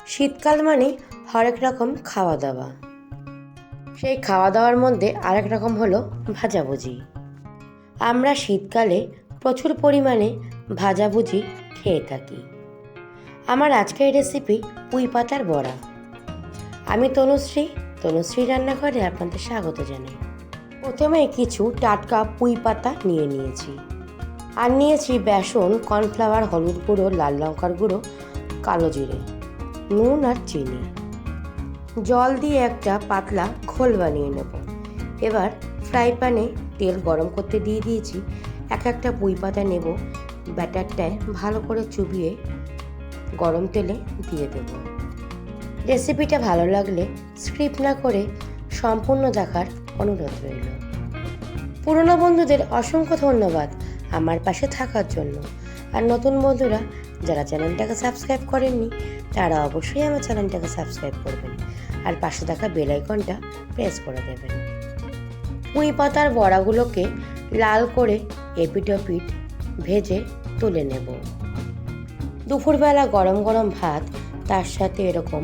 শীতকাল মানে হরেক রকম খাওয়া দাওয়া। সেই খাওয়া দাওয়ার মধ্যে আরেক রকম হলো ভাজাভুজি। আমরা শীতকালে প্রচুর পরিমাণে ভাজাভুজি খেয়ে থাকি। আমার আজকের রেসিপি পুঁই পাতার বড়া। আমি তনুশ্রী রান্নাঘরে আপনাদের স্বাগত জানাই। প্রথমে কিছু টাটকা পুঁই পাতা নিয়ে নিয়েছি, আর নিয়েছি বেসন, কর্নফ্লাওয়ার, হলুদ গুঁড়ো, লাল লঙ্কার গুঁড়ো, কালো জিরে, নুন আর চিনি। জল দিয়ে একটা পাতলা ঘোল বানিয়ে নেব। এবার ফ্রাই প্যানে তেল গরম করতে দিয়ে দিয়েছি। একটা পুঁই পাতা নেব, ব্যাটারটায় ভালো করে চুবিয়ে গরম তেলে দিয়ে দেব। রেসিপিটা ভালো লাগলে স্কিপ না করে সম্পূর্ণ দেখার অনুরোধ রইল। পুরনো বন্ধুদের অসংখ্য ধন্যবাদ আমার পাশে থাকার জন্য। আর নতুন বন্ধুরা যারা চ্যানেলটাকে সাবস্ক্রাইব করেননি তারা অবশ্যই আমার চ্যানেলটাকে সাবস্ক্রাইব করবেন আর পাশে থাকা বেল আইকনটা প্রেস করে দেবেন। পুঁই পাতার বড়াগুলোকে লাল করে এপিট ওপিট ভেজে তুলে নেব। দুপুরবেলা গরম গরম ভাত, তার সাথে এরকম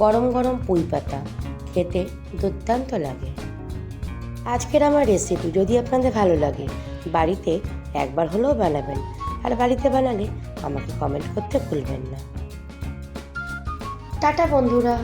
গরম গরম পুঁই পাতা খেতে দুর্দান্ত লাগে। আজকের আমার রেসিপি যদি আপনাদের ভালো লাগে বাড়িতে একবার হলেও বানাবেন, আর বাড়িতে বানালে আমাকে কমেন্ট করতে ভুলবেন না। টাটা বন্ধুরা।